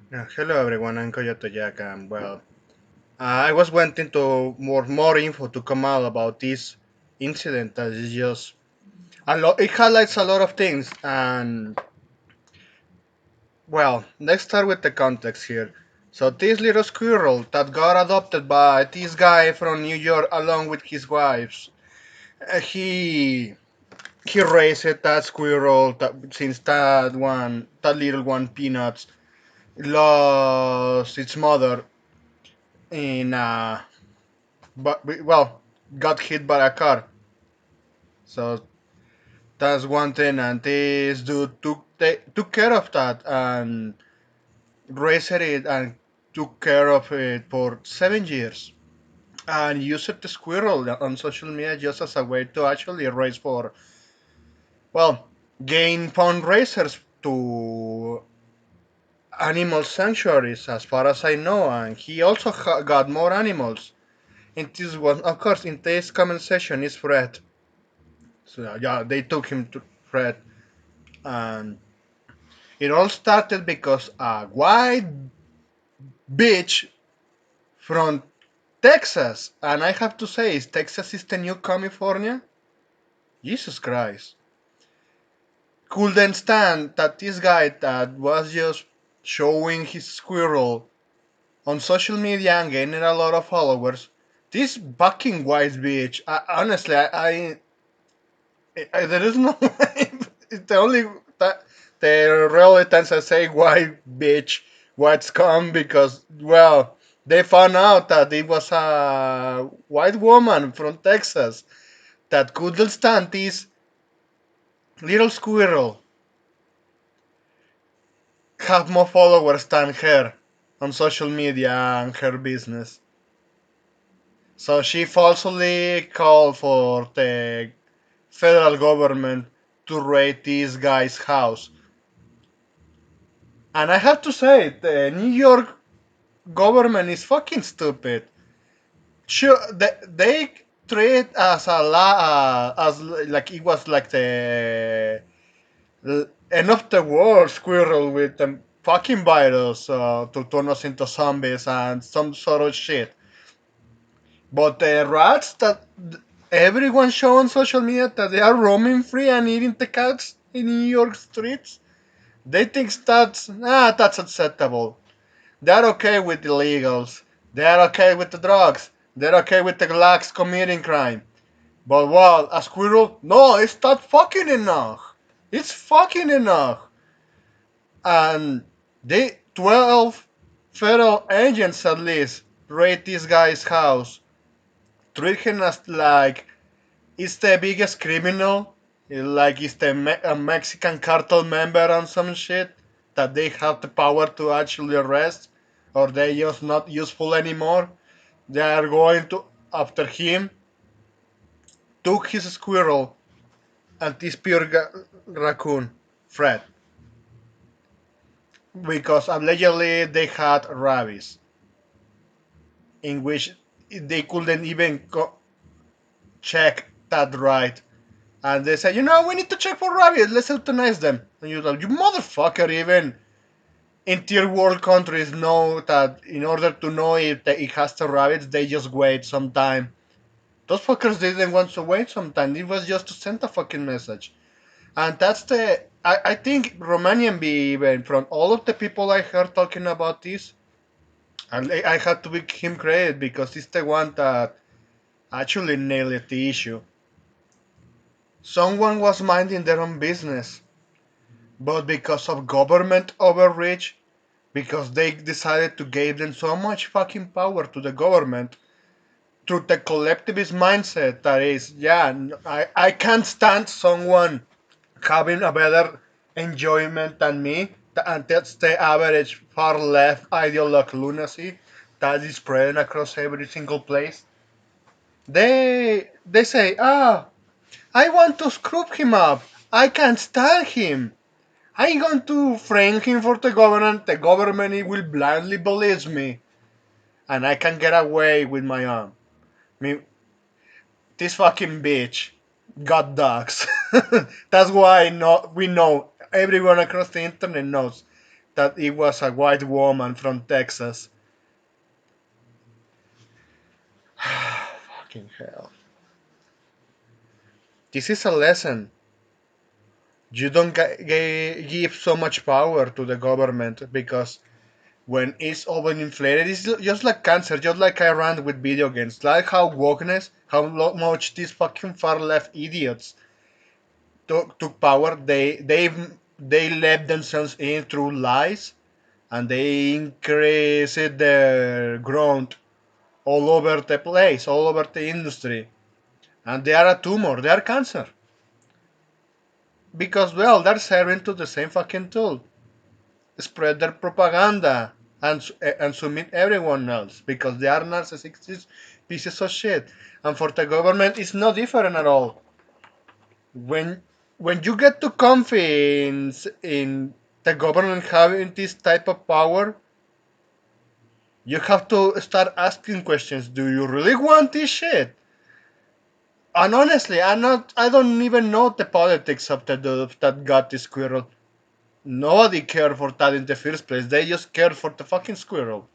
Hello everyone, I'm Koyoto Jack, and well, I was wanting to more info to come out about this incident that is just a lot. It highlights a lot of things, and well, let's start with the context here. So this little squirrel that got adopted by this guy from New York along with his wives, uh, he he raised that squirrel since that little one Peanuts lost its mother in but well, got hit by a car. So that's one thing, and this dude took care of that and raised it and took care of it for 7 years. And used the squirrel on social media just as a way to actually raise for, well, gain fundraisers to animal sanctuaries, as far as I know. And he also got more animals. In this one, of course, in this comment section is Fred. So yeah, they took him to Fred, and it all started because a white bitch from Texas, and I have to say, Texas is the new California. Jesus Christ, couldn't stand that this guy that was just showing his squirrel on social media and gaining a lot of followers. This fucking white bitch. Honestly, there is no way. It's the only that the relatives I say white bitch, white scum because well they found out that it was a white woman from Texas that couldn't stand this little squirrel have more followers than her on social media and her business. So she falsely called for the federal government to raid this guy's house. And I have to say, the New York government is fucking stupid. Sure, they treat as a as like it was like the end of the world squirrel with the fucking virus to turn us into zombies and some sort of shit. But the rats that everyone show on social media that they are roaming free and eating the cats in New York streets, they think that's acceptable. They're okay with the illegals. They're okay with the drugs. They're okay with the blacks committing crime. But well, a squirrel? No, it's not fucking enough. It's fucking enough. And they 12 federal agents at least raid this guy's house. Treat him as like he's the biggest criminal. Like he's a Mexican cartel member and some shit that they have the power to actually arrest, or they just not useful anymore. They are going to after him. Took his squirrel and this pure raccoon, Fred, because allegedly they had rabies, in which they couldn't even check that right. And they said, we need to check for rabies. Let's euthanize them. And you're like, you motherfucker, even in tier world countries know that in order to know if it has the rabbits, they just wait some time. Those fuckers didn't want to wait some time. It was just to send a fucking message. And that's I think Romanian be even from all of the people I heard talking about this, and I had to give him credit because he's the one that actually nailed the issue. Someone was minding their own business, but because of government overreach, because they decided to give them so much fucking power to the government through the collectivist mindset that is, yeah, I can't stand someone having a better enjoyment than me, and that's the average far left ideologue lunacy that is spreading across every single place. They say, I want to screw him up. I can't stand him. I'm going to frame him for the government. The government will blindly believe me, and I can get away with my own. I mean, this fucking bitch got dogs. That's why we know everyone across the internet knows that it was a white woman from Texas. Fucking hell. This is a lesson. You don't give so much power to the government because when it's overinflated, it's just like cancer, just like I ran with video games. Like how wokeness, how much these fucking far left idiots took power. They let themselves in through lies, and they increased their growth all over the place, all over the industry, and they are a tumor. They are cancer because well, they're serving to the same fucking tool. Spread their propaganda and submit everyone else because they are narcissistic pieces of shit. And for the government, it's no different at all. When when you get too comfy in the government having this type of power, you have to start asking questions. Do you really want this shit? And honestly, I don't even know the politics of the dude that got the squirrel. Nobody cared for that in the first place. They just cared for the fucking squirrel.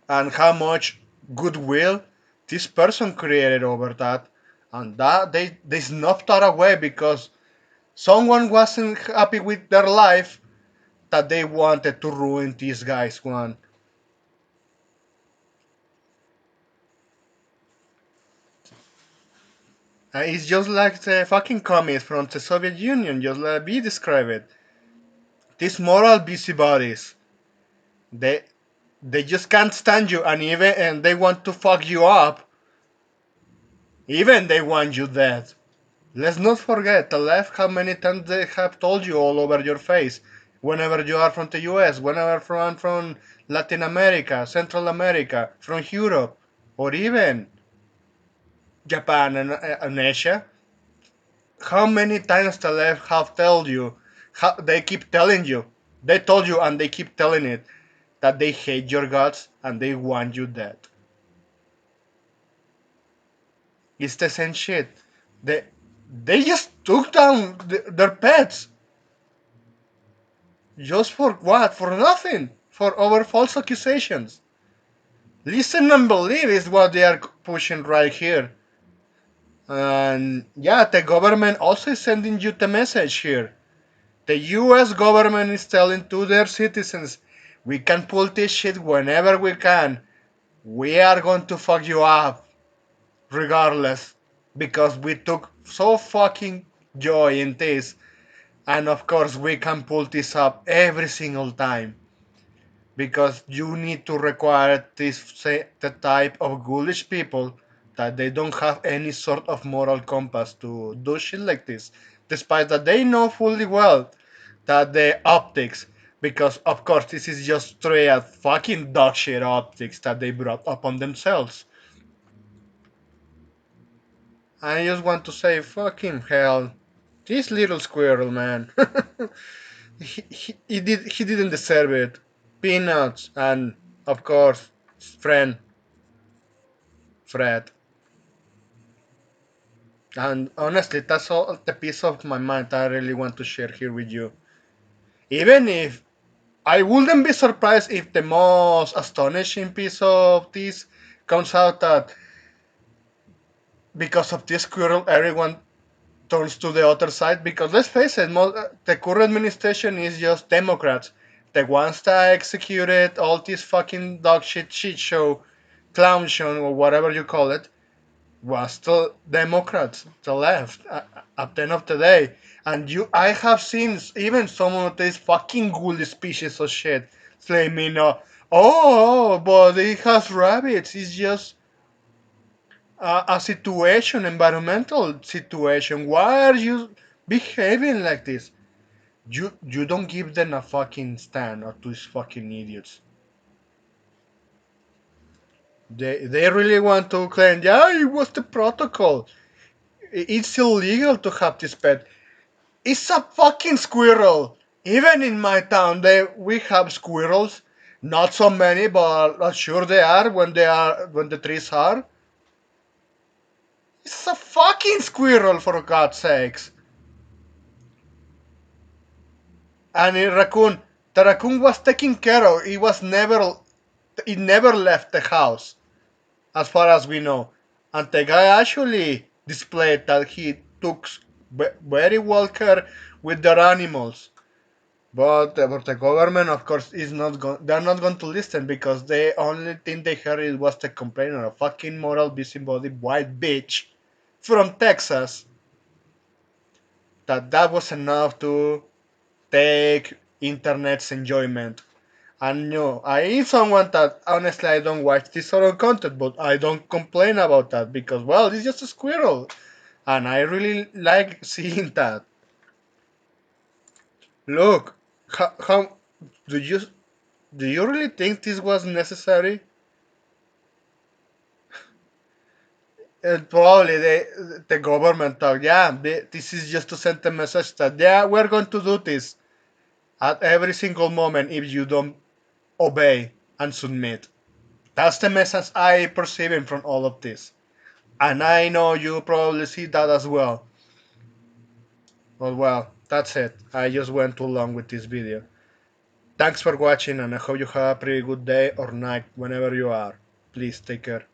And how much goodwill this person created over that, and that they snuffed that away because someone wasn't happy with their life that they wanted to ruin these guys one. It's just like the fucking commies from the Soviet Union, just like we describe it. These moral busybodies, they they just can't stand you, and they want to fuck you up. Even they want you dead. Let's not forget the left how many times they have told you all over your face whenever you are from the US, whenever from Latin America, Central America, from Europe, or even Japan and Asia. How many times the left have told you, how, they keep telling you, they told you and they keep telling it, that they hate your guts and they want you dead. It's the same shit. They, they just took down their pets. Just for what? For nothing. For over false accusations. Listen and believe is what they are pushing right here. And yeah, the government also is sending you the message here. The US government is telling to their citizens, we can pull this shit whenever we can. We are going to fuck you up regardless. Because we took so fucking joy in this. And of course, we can pull this up every single time. Because you need to require the type of ghoulish people that they don't have any sort of moral compass to do shit like this, despite that they know fully well that the optics, because of course this is just straight up fucking dog shit optics that they brought upon themselves. I just want to say fucking hell, this little squirrel man. He didn't deserve it. Peanuts and of course friend Fred. And honestly, that's all the piece of my mind I really want to share here with you. Even if I wouldn't be surprised if the most astonishing piece of this comes out that because of this squirrel, everyone turns to the other side. Because let's face it, the current administration is just Democrats. The ones that executed all this fucking dog shit show, clown show, or whatever you call it, was the Democrats, the left, at the end of the day. And I have seen even some of these fucking ghoulish species of shit claiming, oh, but it has rabbits. It's just a situation, environmental situation. Why are you behaving like this? You don't give them a fucking stand or these fucking idiots. They really want to claim, yeah, it was the protocol. It's illegal to have this pet. It's a fucking squirrel. Even in my town, we have squirrels. Not so many, but sure they are when the trees are. It's a fucking squirrel for God's sakes. And a raccoon. The raccoon was taken care of. It never left the house, as far as we know. And the guy actually displayed that he took very well care with their animals. But the government, of course, is not going. They're not going to listen because the only thing they heard was the complaint of a fucking moral busybody white bitch from Texas. That was enough to take internet's enjoyment. And no, I am someone that honestly I don't watch this sort of content, but I don't complain about that because well, it's just a squirrel, and I really like seeing that. Look, how do you do you really think this was necessary? Probably the government thought, yeah, this is just to send a message that yeah, we're going to do this at every single moment if you don't obey and submit. That's the message I perceiving from all of this. And I know you probably see that as well. But well, that's it. I just went too long with this video. Thanks for watching and I hope you have a pretty good day or night whenever you are. Please take care.